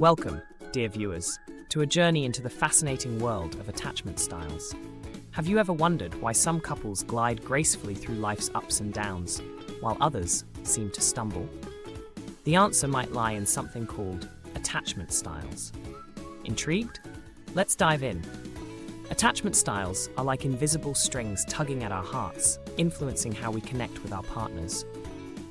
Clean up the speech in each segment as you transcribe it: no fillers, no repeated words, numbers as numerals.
Welcome, dear viewers, to a journey into the fascinating world of attachment styles. Have you ever wondered why some couples glide gracefully through life's ups and downs, while others seem to stumble? The answer might lie in something called attachment styles. Intrigued? Let's dive in. Attachment styles are like invisible strings tugging at our hearts, influencing how we connect with our partners.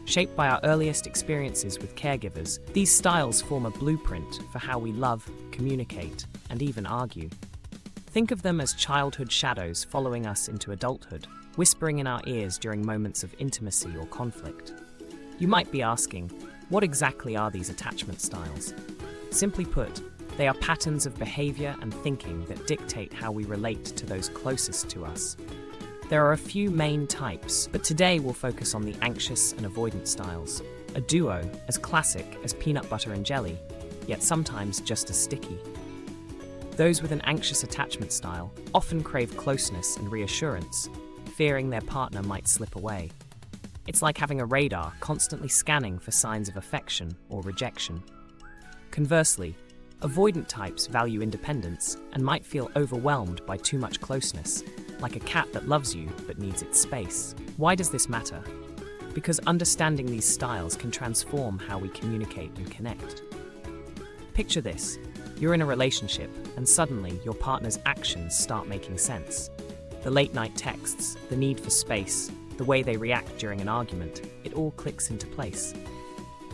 Shaped by our earliest experiences with caregivers, these styles form a blueprint for how we love, communicate, and even argue. Think of them as childhood shadows following us into adulthood, whispering in our ears during moments of intimacy or conflict. You might be asking, what exactly are these attachment styles? Simply put, they are patterns of behavior and thinking that dictate how we relate to those closest to us. There are a few main types, but today we'll focus on the anxious and avoidant styles, a duo as classic as peanut butter and jelly, yet sometimes just as sticky. Those with an anxious attachment style often crave closeness and reassurance, fearing their partner might slip away. It's like having a radar constantly scanning for signs of affection or rejection. Conversely, avoidant types value independence and might feel overwhelmed by too much closeness, like a cat that loves you but needs its space. Why does this matter? Because understanding these styles can transform how we communicate and connect. Picture this. You're in a relationship, and suddenly your partner's actions start making sense. The late-night texts, the need for space, the way they react during an argument, it all clicks into place.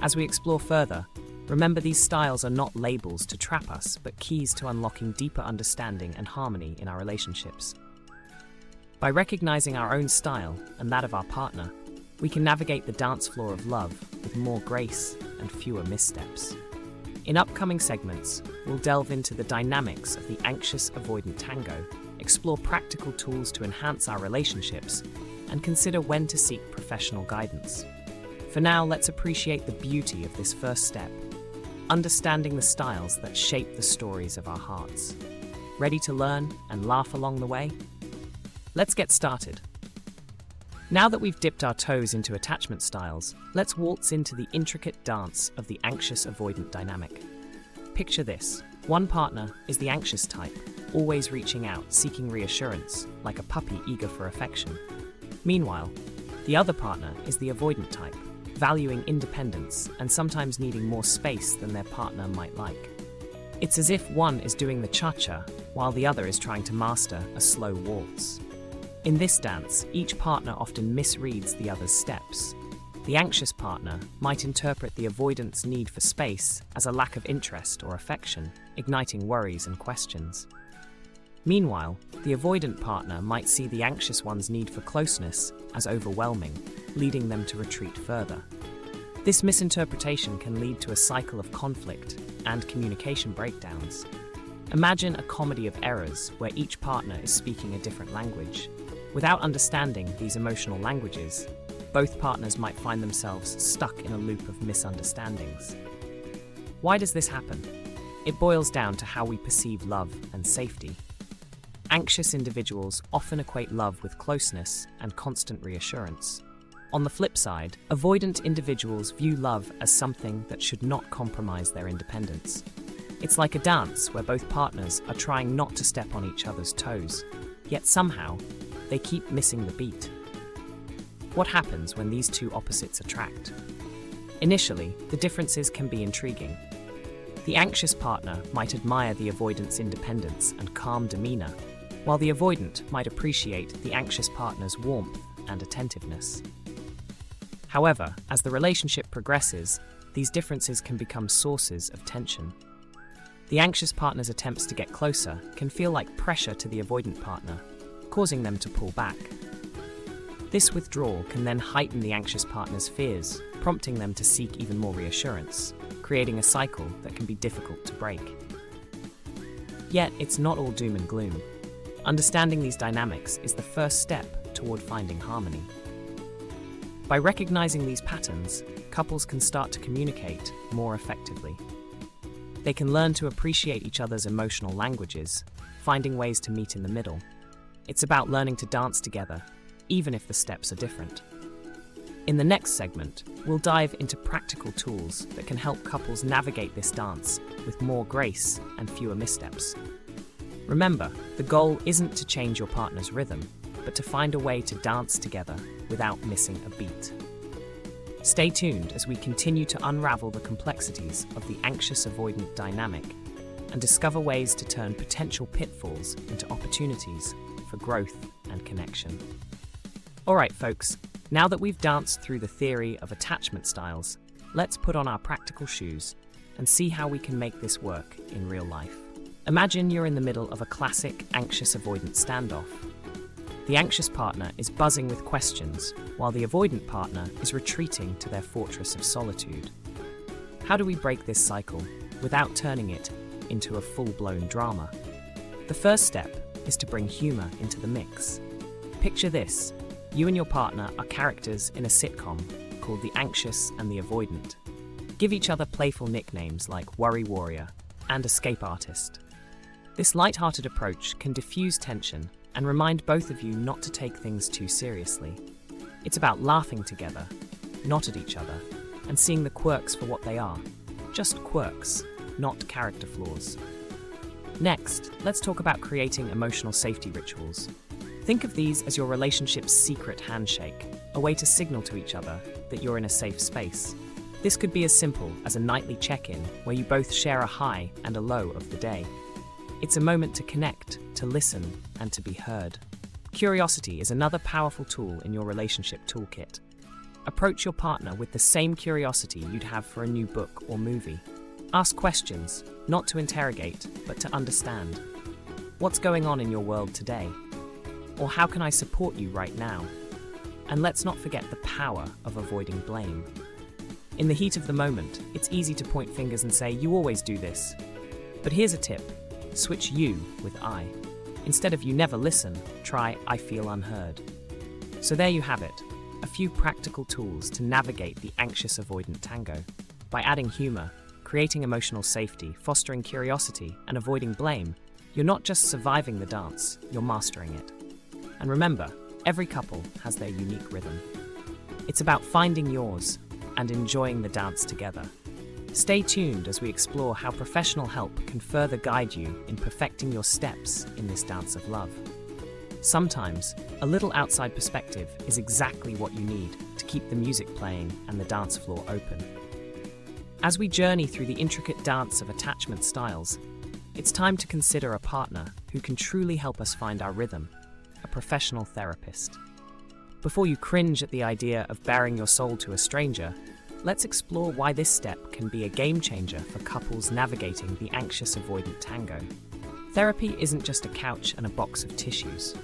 As we explore further, remember these styles are not labels to trap us, but keys to unlocking deeper understanding and harmony in our relationships. By recognizing our own style and that of our partner, we can navigate the dance floor of love with more grace and fewer missteps. In upcoming segments, we'll delve into the dynamics of the Anxious-Avoidant Tango, explore practical tools to enhance our relationships, and consider when to seek professional guidance. For now, let's appreciate the beauty of this first step, understanding the styles that shape the stories of our hearts. Ready to learn and laugh along the way? Let's get started. Now that we've dipped our toes into attachment styles, let's waltz into the intricate dance of the anxious-avoidant dynamic. Picture this. One partner is the anxious type, always reaching out, seeking reassurance, like a puppy eager for affection. Meanwhile, the other partner is the avoidant type, valuing independence and sometimes needing more space than their partner might like. It's as if one is doing the cha-cha, while the other is trying to master a slow waltz. In this dance, each partner often misreads the other's steps. The anxious partner might interpret the avoidant's need for space as a lack of interest or affection, igniting worries and questions. Meanwhile, the avoidant partner might see the anxious one's need for closeness as overwhelming, leading them to retreat further. This misinterpretation can lead to a cycle of conflict and communication breakdowns. Imagine a comedy of errors where each partner is speaking a different language. Without understanding these emotional languages, both partners might find themselves stuck in a loop of misunderstandings. Why does this happen? It boils down to how we perceive love and safety. Anxious individuals often equate love with closeness and constant reassurance. On the flip side, avoidant individuals view love as something that should not compromise their independence. It's like a dance where both partners are trying not to step on each other's toes, yet somehow, they keep missing the beat. What happens when these two opposites attract? Initially, the differences can be intriguing. The anxious partner might admire the avoidant's independence and calm demeanor, while the avoidant might appreciate the anxious partner's warmth and attentiveness. However, as the relationship progresses, these differences can become sources of tension. The anxious partner's attempts to get closer can feel like pressure to the avoidant partner, causing them to pull back. This withdrawal can then heighten the anxious partner's fears, prompting them to seek even more reassurance, creating a cycle that can be difficult to break. Yet, it's not all doom and gloom. Understanding these dynamics is the first step toward finding harmony. By recognizing these patterns, couples can start to communicate more effectively. They can learn to appreciate each other's emotional languages, finding ways to meet in the middle. It's about learning to dance together, even if the steps are different. In the next segment, we'll dive into practical tools that can help couples navigate this dance with more grace and fewer missteps. Remember, the goal isn't to change your partner's rhythm, but to find a way to dance together without missing a beat. Stay tuned as we continue to unravel the complexities of the anxious-avoidant dynamic and discover ways to turn potential pitfalls into opportunities for growth and connection. All right, folks, now that we've danced through the theory of attachment styles, let's put on our practical shoes and see how we can make this work in real life. Imagine you're in the middle of a classic anxious-avoidant standoff. The anxious partner is buzzing with questions, while the avoidant partner is retreating to their fortress of solitude. How do we break this cycle without turning it into a full-blown drama? The first step is to bring humor into the mix. Picture this: you and your partner are characters in a sitcom called The Anxious and the Avoidant. Give each other playful nicknames like Worry Warrior and Escape Artist. This light-hearted approach can diffuse tension and remind both of you not to take things too seriously. It's about laughing together, not at each other, and seeing the quirks for what they are. Just quirks, not character flaws. Next, let's talk about creating emotional safety rituals. Think of these as your relationship's secret handshake, a way to signal to each other that you're in a safe space. This could be as simple as a nightly check-in where you both share a high and a low of the day. It's a moment to connect, to listen, and to be heard. Curiosity is another powerful tool in your relationship toolkit. Approach your partner with the same curiosity you'd have for a new book or movie. Ask questions, not to interrogate, but to understand. What's going on in your world today? Or how can I support you right now? And let's not forget the power of avoiding blame. In the heat of the moment, it's easy to point fingers and say, "You always do this." But here's a tip. Switch "you" with "I." Instead of "you never listen," try "I feel unheard." So there you have it, a few practical tools to navigate the anxious-avoidant tango. By adding humor, creating emotional safety, fostering curiosity, and avoiding blame, you're not just surviving the dance, you're mastering it. And remember, every couple has their unique rhythm. It's about finding yours and enjoying the dance together. Stay tuned as we explore how professional help can further guide you in perfecting your steps in this dance of love. Sometimes, a little outside perspective is exactly what you need to keep the music playing and the dance floor open. As we journey through the intricate dance of attachment styles, it's time to consider a partner who can truly help us find our rhythm, a professional therapist. Before you cringe at the idea of baring your soul to a stranger, let's explore why this step can be a game changer for couples navigating the anxious-avoidant tango. Therapy isn't just a couch and a box of tissues.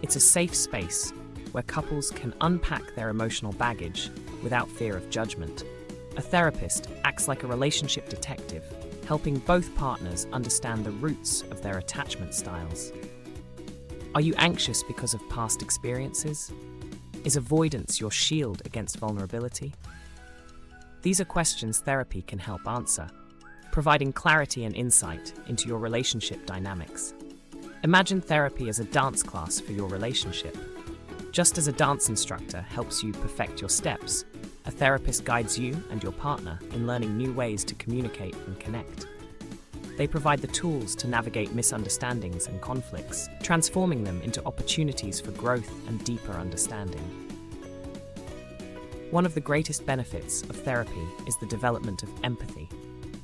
It's a safe space where couples can unpack their emotional baggage without fear of judgment. A therapist acts like a relationship detective, helping both partners understand the roots of their attachment styles. Are you anxious because of past experiences? Is avoidance your shield against vulnerability? These are questions therapy can help answer, providing clarity and insight into your relationship dynamics. Imagine therapy as a dance class for your relationship. Just as a dance instructor helps you perfect your steps, a therapist guides you and your partner in learning new ways to communicate and connect. They provide the tools to navigate misunderstandings and conflicts, transforming them into opportunities for growth and deeper understanding. One of the greatest benefits of therapy is the development of empathy.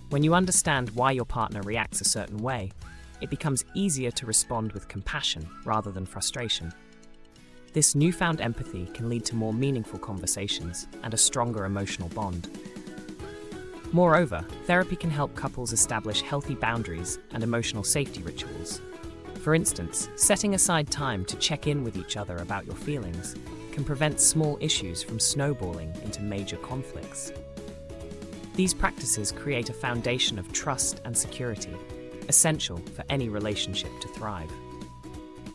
When you understand why your partner reacts a certain way, it becomes easier to respond with compassion rather than frustration. This newfound empathy can lead to more meaningful conversations and a stronger emotional bond. Moreover, therapy can help couples establish healthy boundaries and emotional safety rituals. For instance, setting aside time to check in with each other about your feelings can prevent small issues from snowballing into major conflicts. These practices create a foundation of trust and security, essential for any relationship to thrive.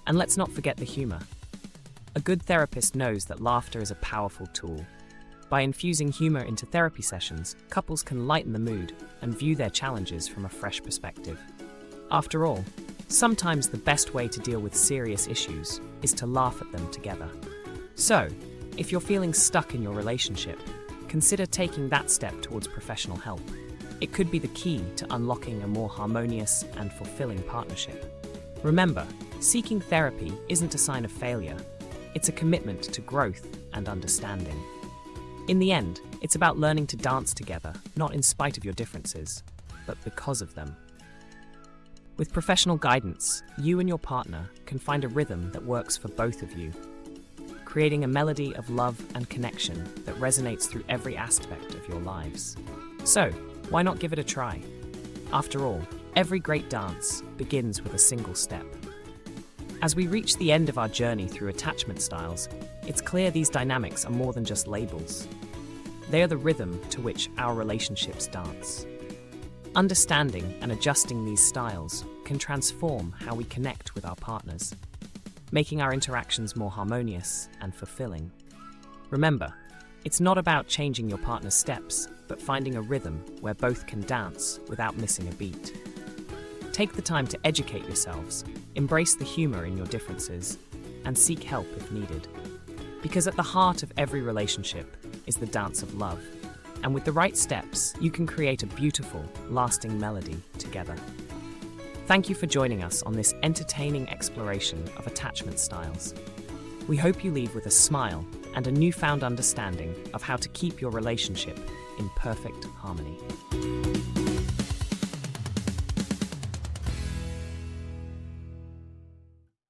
And let's not forget the humor. A good therapist knows that laughter is a powerful tool. By infusing humor into therapy sessions, couples can lighten the mood and view their challenges from a fresh perspective. After all, sometimes the best way to deal with serious issues is to laugh at them together. So, If you're feeling stuck in your relationship, consider taking that step towards professional help. It could be the key to unlocking a more harmonious and fulfilling partnership. Remember, seeking therapy isn't a sign of failure. It's a commitment to growth and understanding. In the end, it's about learning to dance together, not in spite of your differences, but because of them. With professional guidance, you and your partner can find a rhythm that works for both of you, creating a melody of love and connection that resonates through every aspect of your lives. So, why not give it a try? After all, every great dance begins with a single step. As we reach the end of our journey through attachment styles, it's clear these dynamics are more than just labels. They are the rhythm to which our relationships dance. Understanding and adjusting these styles can transform how we connect with our partners, making our interactions more harmonious and fulfilling. Remember, it's not about changing your partner's steps, but finding a rhythm where both can dance without missing a beat. Take the time to educate yourselves, embrace the humor in your differences, and seek help if needed. Because at the heart of every relationship is the dance of love, and with the right steps, you can create a beautiful, lasting melody together. Thank you for joining us on this entertaining exploration of attachment styles. We hope you leave with a smile and a newfound understanding of how to keep your relationship in perfect harmony.